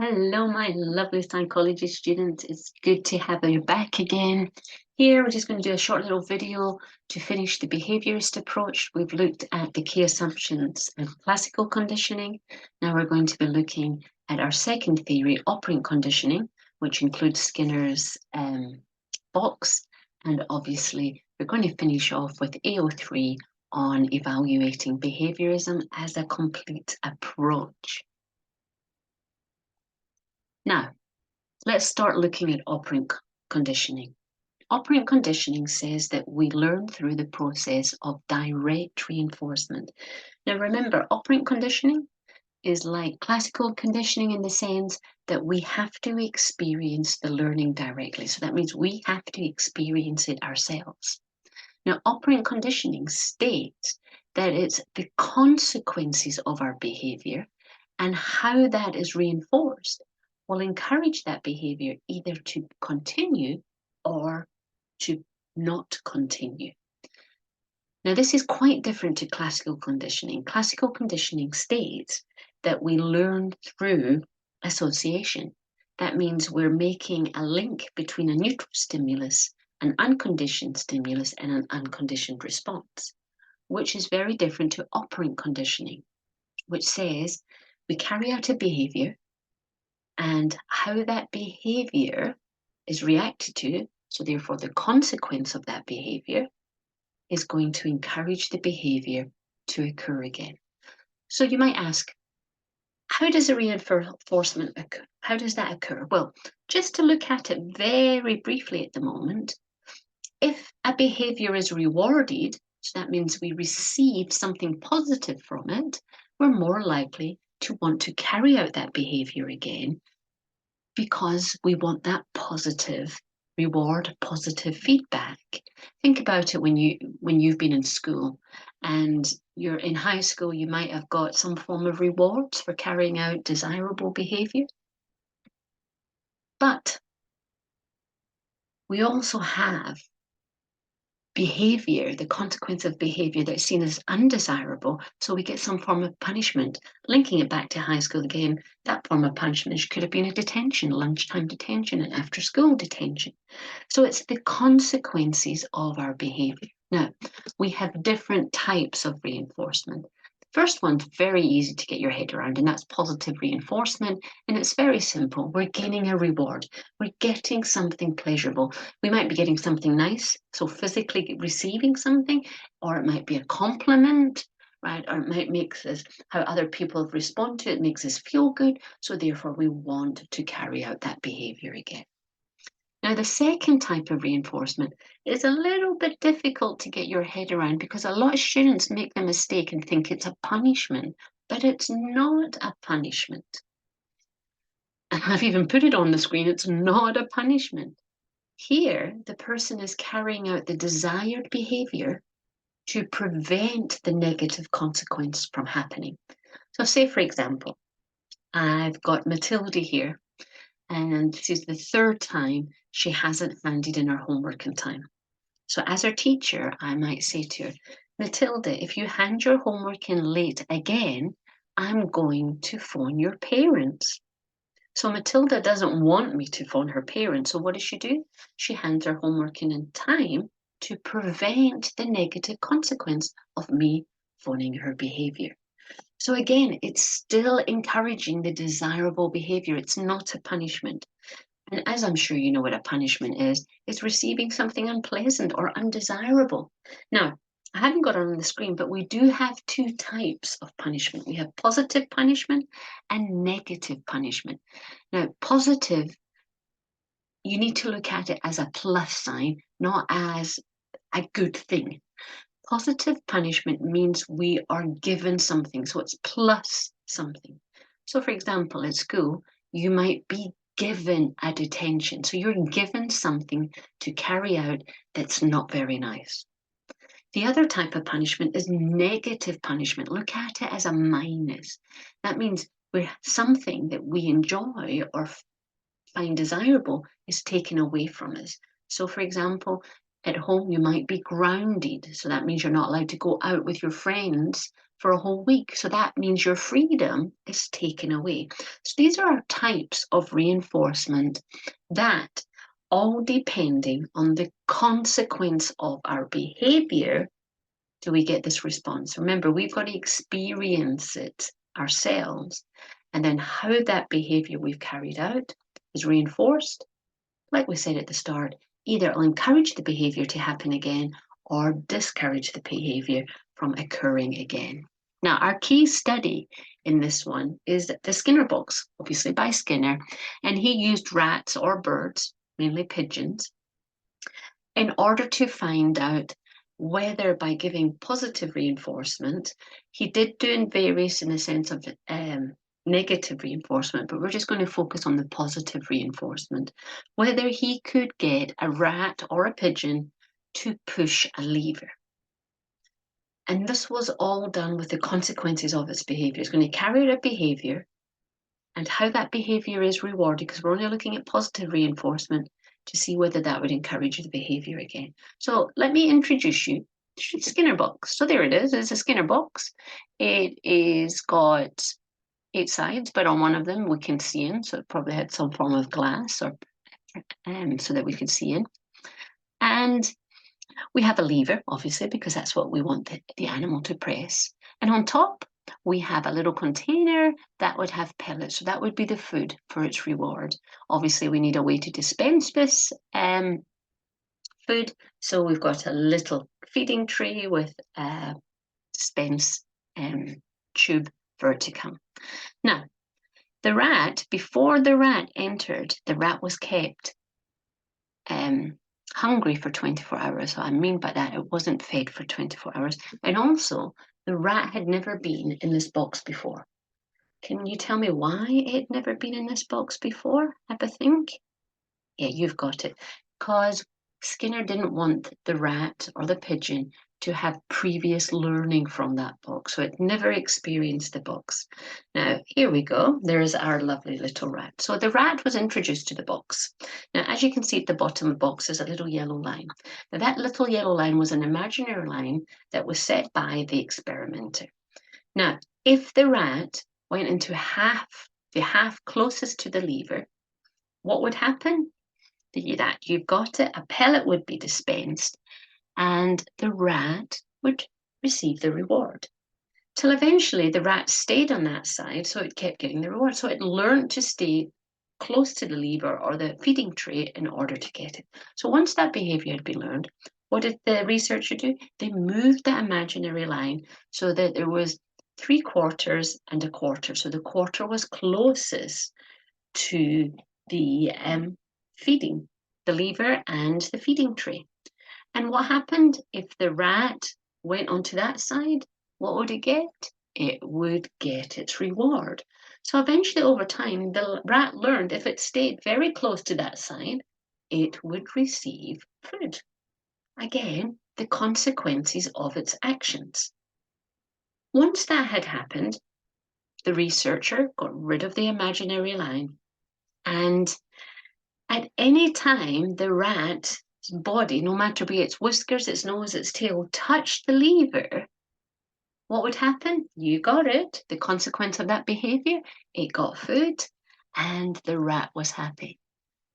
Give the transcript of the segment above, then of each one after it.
Hello, my lovely psychology students. It's good to have you back again. Here, we're just going to do a short little video to finish the behaviourist approach. We've looked at the key assumptions of classical conditioning. Now we're going to be looking at our second theory, operant conditioning, which includes Skinner's box. And obviously, we're going to finish off with AO3 on evaluating behaviourism as a complete approach. Now, let's start looking at operant conditioning. Operant conditioning says that we learn through the process of direct reinforcement. Now remember, operant conditioning is like classical conditioning in the sense that we have to experience the learning directly. So that means we have to experience it ourselves. Now, operant conditioning states that it's the consequences of our behavior and how that is reinforced will encourage that behavior either to continue or to not continue. Now, this is quite different to classical conditioning. Classical conditioning states that we learn through association. That means we're making a link between a neutral stimulus, an unconditioned stimulus, and an unconditioned response, which is very different to operant conditioning, which says we carry out a behavior and how that behavior is reacted to, so therefore the consequence of that behavior is going to encourage the behavior to occur again. So you might ask, how does a reinforcement occur? How does that occur? Well, just to look at it very briefly at the moment, if a behavior is rewarded, so that means we receive something positive from it, we're more likely to want to carry out that behavior again because we want that positive reward, positive feedback. Think about it when you've been in school and you're in high school, you might have got some form of rewards for carrying out desirable behavior. But we also have behavior, the consequence of behavior that's seen as undesirable, so we get some form of punishment. Linking it back to high school again, that form of punishment could have been a detention, lunchtime detention, and after school detention. So it's the consequences of our behavior. Now, we have different types of reinforcement. The first one's very easy to get your head around, and that's positive reinforcement. And it's very simple. We're gaining a reward. We're getting something pleasurable. We might be getting something nice, so physically receiving something, or it might be a compliment, right? Or it might make us, how other people respond to it makes us feel good. So therefore, we want to carry out that behavior again. Now, the second type of reinforcement is a little bit difficult to get your head around because a lot of students make the mistake and think it's a punishment, but it's not a punishment. And I've even put it on the screen, it's not a punishment. Here, the person is carrying out the desired behavior to prevent the negative consequence from happening. So say, for example, I've got Matilda here, and this is the third time she hasn't handed in her homework in time. So as her teacher, I might say to her, Matilda, if you hand your homework in late again, I'm going to phone your parents. So Matilda doesn't want me to phone her parents. So what does she do? She hands her homework in time to prevent the negative consequence of me phoning her behavior. So again, it's still encouraging the desirable behavior. It's not a punishment. And as I'm sure you know what a punishment is, it's receiving something unpleasant or undesirable. Now, I haven't got it on the screen, but we do have two types of punishment. We have positive punishment and negative punishment. Now, positive, you need to look at it as a plus sign, not as a good thing. Positive punishment means we are given something, so it's plus something. So for example, at school, you might be given a detention. So you're given something to carry out that's not very nice. The other type of punishment is negative punishment. Look at it as a minus. That means where something that we enjoy or find desirable is taken away from us. So for example, at home, you might be grounded. So that means you're not allowed to go out with your friends for a whole week. So that means your freedom is taken away. So these are types of reinforcement that, all depending on the consequence of our behavior, do we get this response. Remember, we've got to experience it ourselves, and then how that behavior we've carried out is reinforced. Like we said at the start, either it'll encourage the behavior to happen again or discourage the behavior from occurring again. Now, our key study in this one is the Skinner box, obviously by Skinner, and he used rats or birds, mainly pigeons, in order to find out whether by giving positive reinforcement, he did do various in the sense of negative reinforcement, but we're just going to focus on the positive reinforcement, whether he could get a rat or a pigeon to push a lever. And this was all done with the consequences of its behavior. It's going to carry out a behavior, and how that behavior is rewarded, because we're only looking at positive reinforcement, to see whether that would encourage the behavior again. So let me introduce you to the Skinner box. So there it is. It's a Skinner box. It is got 8 sides, but on one of them we can see in, so it probably had some form of glass or so that we could see in. And we have a lever, obviously, because that's what we want the animal to press. And on top, we have a little container that would have pellets. So that would be the food for its reward. Obviously, we need a way to dispense this food. So we've got a little feeding tray with a dispense tube for it to come. Now, the rat, before the rat entered, the rat was kept hungry for 24 hours. So I mean by that, it wasn't fed for 24 hours. And also, the rat had never been in this box before. Can you tell me why it had never been in this box before? Have a think? Yeah, you've got it. Because Skinner didn't want the rat or the pigeon to have previous learning from that box. So it never experienced the box. Now, here we go. There's our lovely little rat. So the rat was introduced to the box. Now, as you can see at the bottom of the box, there's a little yellow line. Now, that little yellow line was an imaginary line that was set by the experimenter. Now, if the rat went into the half closest to the lever, what would happen? That you've got it, a pellet would be dispensed, and the rat would receive the reward. Till eventually the rat stayed on that side, so it kept getting the reward. So it learned to stay close to the lever or the feeding tray in order to get it. So once that behavior had been learned, what did the researcher do? They moved the imaginary line so that there was 3/4 and a quarter. So the quarter was closest to the feeding, the lever and the feeding tray. And what happened if the rat went onto that side? What would it get? It would get its reward. So eventually, over time, the rat learned if it stayed very close to that side, it would receive food. Again, the consequences of its actions. Once that had happened, the researcher got rid of the imaginary line, and at any time the rat's body, no matter be its whiskers, its nose, its tail, touched the lever, what would happen? You got it. The consequence of that behavior, it got food, and the rat was happy.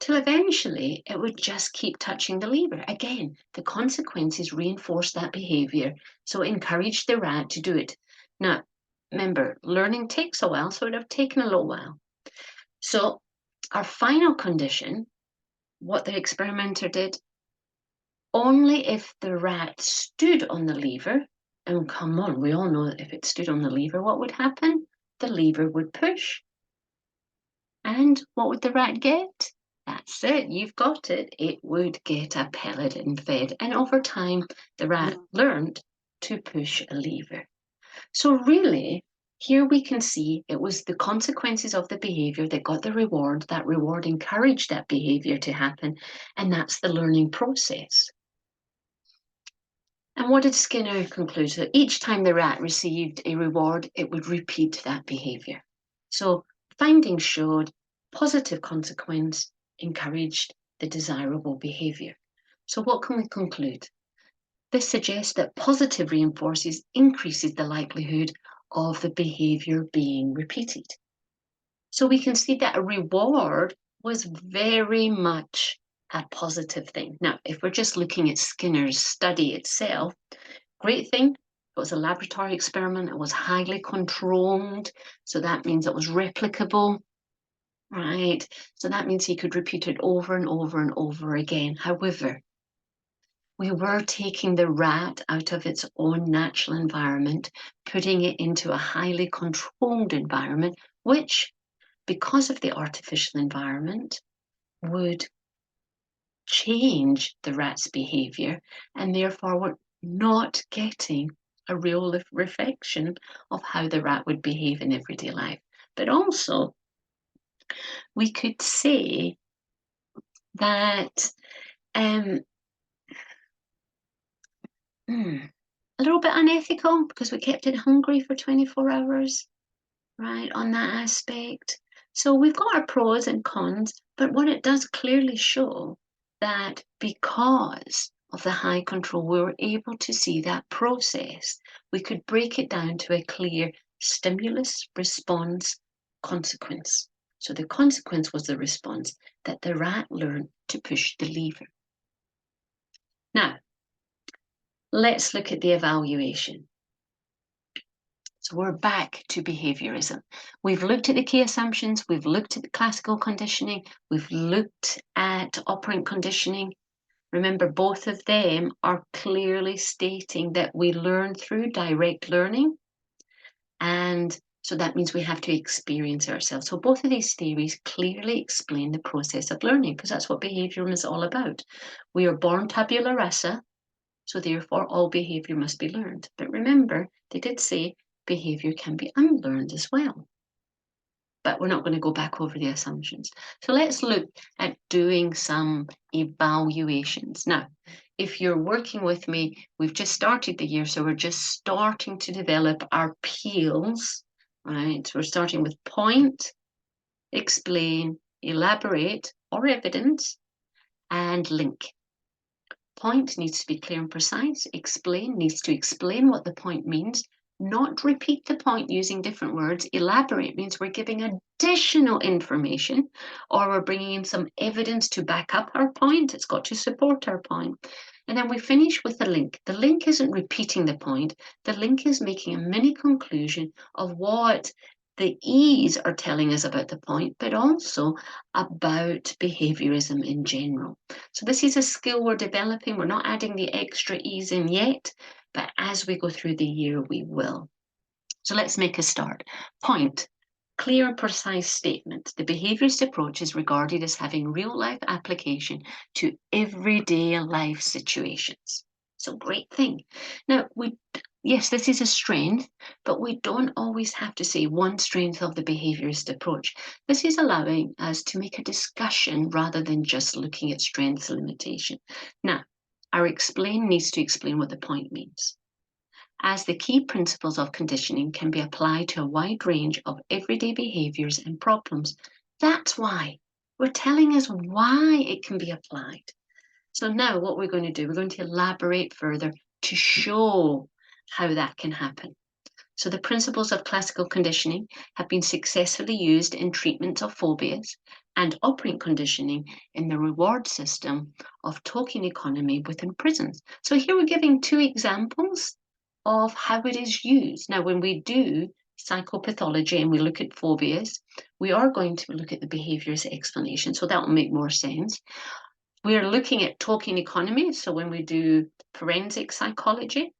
Till eventually it would just keep touching the lever. Again, the consequences reinforced that behavior, so it encouraged the rat to do it. Now, remember, learning takes a while, so it would have taken a little while. So our final condition, what the experimenter did, only if the rat stood on the lever, and come on, we all know that if it stood on the lever, what would happen? The lever would push. And what would the rat get? That's it, you've got it. It would get a pellet and fed. And over time, the rat learned to push a lever. So really, here we can see it was the consequences of the behavior that got the reward. That reward encouraged that behavior to happen, and that's the learning process. And what did Skinner conclude? So each time the rat received a reward, it would repeat that behavior. So findings showed positive consequence encouraged the desirable behavior. So what can we conclude? This suggests that positive reinforces increases the likelihood of the behavior being repeated. So we can see that a reward was very much a positive thing. Now, if we're just looking at Skinner's study itself, great thing. It was a laboratory experiment. It was highly controlled. So that means it was replicable, right? So that means he could repeat it over and over and over again. However, we were taking the rat out of its own natural environment, putting it into a highly controlled environment, which, because of the artificial environment, would change the rat's behavior, and therefore we're not getting a real reflection of how the rat would behave in everyday life. But also, we could say that a little bit unethical because we kept it hungry for 24 hours, right, on that aspect. So we've got our pros and cons, but what it does clearly show that because of the high control, we were able to see that process. We could break it down to a clear stimulus, response, consequence. So the consequence was the response that the rat learned to push the lever. Now, let's look at the evaluation. So we're back to behaviorism. We've looked at the key assumptions, we've looked at the classical conditioning, we've looked at operant conditioning. Remember, both of them are clearly stating that we learn through direct learning. And so that means we have to experience ourselves. So both of these theories clearly explain the process of learning, because that's what behaviorism is all about. We are born tabula rasa, so therefore all behavior must be learned. But remember, they did say behavior can be unlearned as well. But we're not going to go back over the assumptions. So let's look at doing some evaluations. Now, if you're working with me, we've just started the year, so we're just starting to develop our PEALs, right? So we're starting with point, explain, elaborate, or evidence, and link. Point needs to be clear and precise. Explain needs to explain what the point means, not repeat the point using different words. Elaborate means we're giving additional information, or we're bringing in some evidence to back up our point. It's got to support our point. And then we finish with the link. The link isn't repeating the point. The link is making a mini conclusion of what the E's are telling us about the point, but also about behaviorism in general. So this is a skill we're developing. We're not adding the extra E's in yet, but as we go through the year, we will. So let's make a start. Point. Clear and precise statement. The behaviorist approach is regarded as having real life application to everyday life situations. So great thing. Now, yes, this is a strength, but we don't always have to say one strength of the behaviorist approach. This is allowing us to make a discussion rather than just looking at strengths and limitation. Now, our explain needs to explain what the point means, as the key principles of conditioning can be applied to a wide range of everyday behaviors and problems. That's why we're telling us why it can be applied. So now what we're going to do, we're going to elaborate further to show how that can happen. So the principles of classical conditioning have been successfully used in treatment of phobias, and operant conditioning in the reward system of token economy within prisons. So here we're giving two examples of how it is used. Now, when we do psychopathology and we look at phobias, we are going to look at the behaviorist explanation, so that will make more sense. We're looking at token economy, so when we do forensic psychology,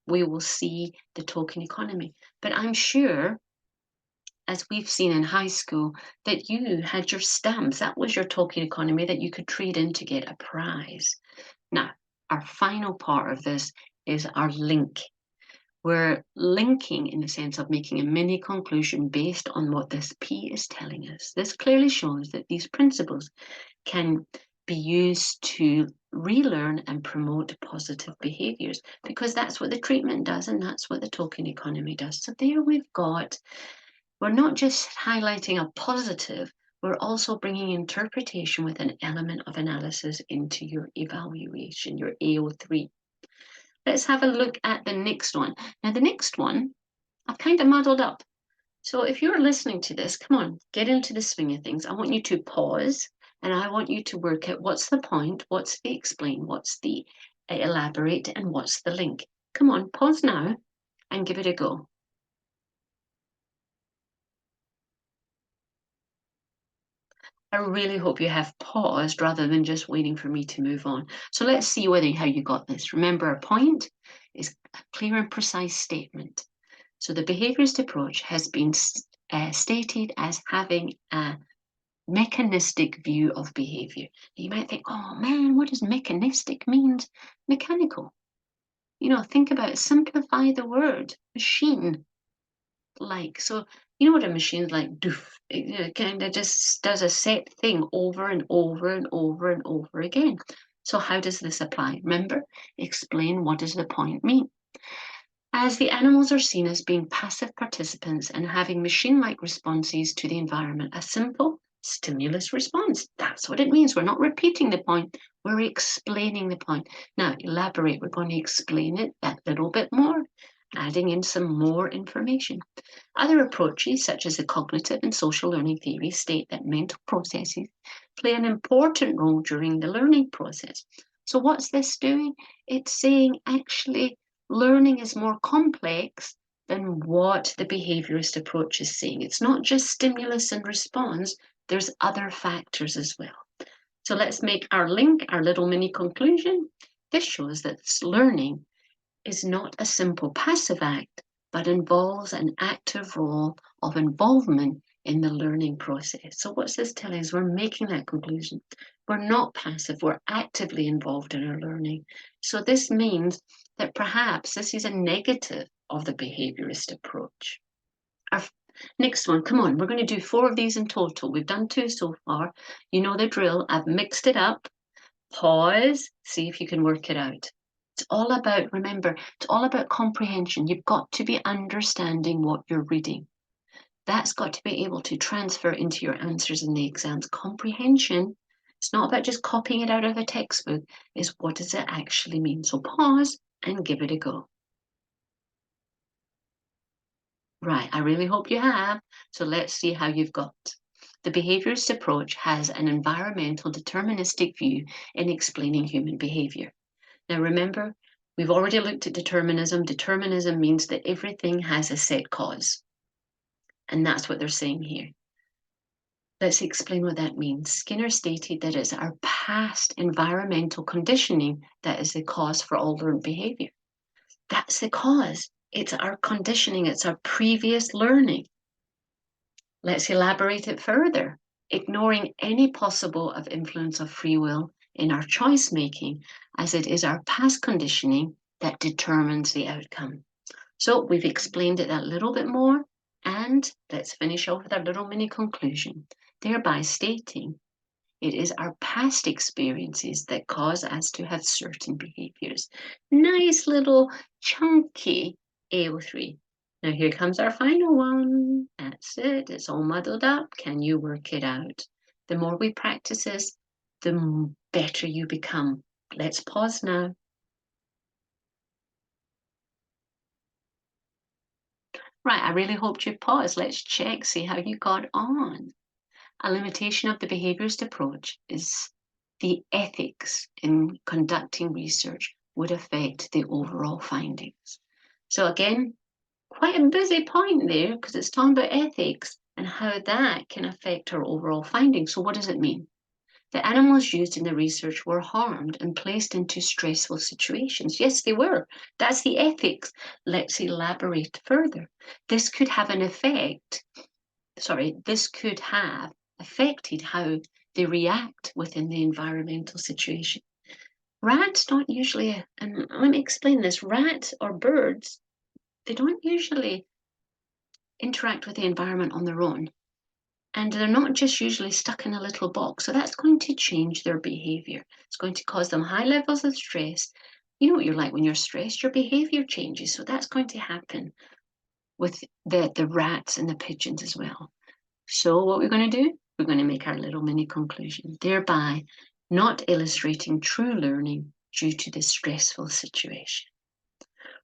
we will see the token economy. But I'm sure, as we've seen in high school, that you had your stamps. That was your token economy that you could trade in to get a prize. Now, our final part of this is our link. We're linking in the sense of making a mini conclusion based on what this P is telling us. This clearly shows that these principles can be used to relearn and promote positive behaviors, because that's what the treatment does and that's what the token economy does. So there we're not just highlighting a positive, we're also bringing interpretation with an element of analysis into your evaluation, your AO3. Let's have a look at the next one. Now, the next one I've kind of muddled up. So if you're listening to this, come on, get into the swing of things. I want you to pause and I want you to work out what's the point, what's the explain, what's the elaborate, and what's the link. Come on, pause now and give it a go. I really hope you have paused rather than just waiting for me to move on. So let's see how you got this. Remember, a point is a clear and precise statement. So the behaviorist approach has been stated as having a mechanistic view of behavior. You might think, oh man, what does mechanistic mean? Mechanical. Think about it, simplify the word machine. So you know what a machine's like? Doof. It kind of just does a set thing over and over and over and over again. So how does this apply? Remember, explain what does the point mean. As the animals are seen as being passive participants and having machine-like responses to the environment, a simple stimulus response. That's what it means. We're not repeating the point, we're explaining the point. Now, elaborate. We're going to explain it a little bit more, adding in some more information. Other approaches, such as the cognitive and social learning theory, state that mental processes play an important role during the learning process. So what's this doing? It's saying actually learning is more complex than what the behaviorist approach is saying. It's not just stimulus and response, there's other factors as well. So let's make our link, our little mini conclusion. This shows that learning is not a simple passive act, but involves an active role of involvement in the learning process. So what's this telling us? We're making that conclusion. We're not passive, we're actively involved in our learning. So this means that perhaps this is a negative of the behaviorist approach. Our next one, come on, we're going to do 4 of these in total. We've done 2 so far. You know the drill. I've mixed it up. Pause, see if you can work it out. It's all about, remember, it's all about comprehension. You've got to be understanding what you're reading. That's got to be able to transfer into your answers in the exams. Comprehension, it's not about just copying it out of a textbook, it's what does it actually mean? So pause and give it a go. Right, I really hope you have. So let's see how you've got. The behaviorist approach has an environmental deterministic view in explaining human behavior. Now remember, we've already looked at determinism. Determinism means that everything has a set cause. And that's what they're saying here. Let's explain what that means. Skinner stated that it's our past environmental conditioning that is the cause for all learned behavior. That's the cause. It's our conditioning. It's our previous learning. Let's elaborate it further. Ignoring any possible of influence of free will in our choice making, as it is our past conditioning that determines the outcome. So we've explained it a little bit more, and let's finish off with our little mini conclusion, thereby stating it is our past experiences that cause us to have certain behaviors. Nice little chunky AO3. Now here comes our final one. That's it. It's all muddled up. Can you work it out? The more we practice this, the better you become. Let's pause now. Right, I really hoped you'd pause. Let's check, see how you got on. A limitation of the behaviorist approach is the ethics in conducting research would affect the overall findings. So again, quite a busy point there because it's talking about ethics and how that can affect our overall findings. So what does it mean? The animals used in the research were harmed and placed into stressful situations. Yes, they were. That's the ethics. Let's elaborate further. This could have affected how they react within the environmental situation. Rats don't usually, and let me explain this, rats or birds, they don't usually interact with the environment on their own. And they're not just usually stuck in a little box. So that's going to change their behavior. It's going to cause them high levels of stress. You know what you're like when you're stressed, your behavior changes. So that's going to happen with the rats and the pigeons as well. So what we're going to do, we're going to make our little mini conclusion, thereby not illustrating true learning due to the stressful situation.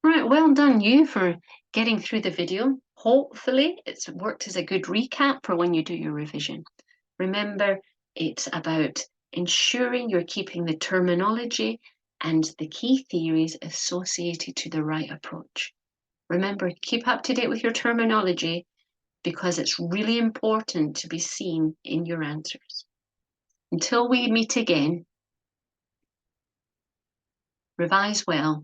Right, well done you for getting through the video. Hopefully, it's worked as a good recap for when you do your revision. Remember, it's about ensuring you're keeping the terminology and the key theories associated to the right approach. Remember, keep up to date with your terminology because it's really important to be seen in your answers. Until we meet again, revise well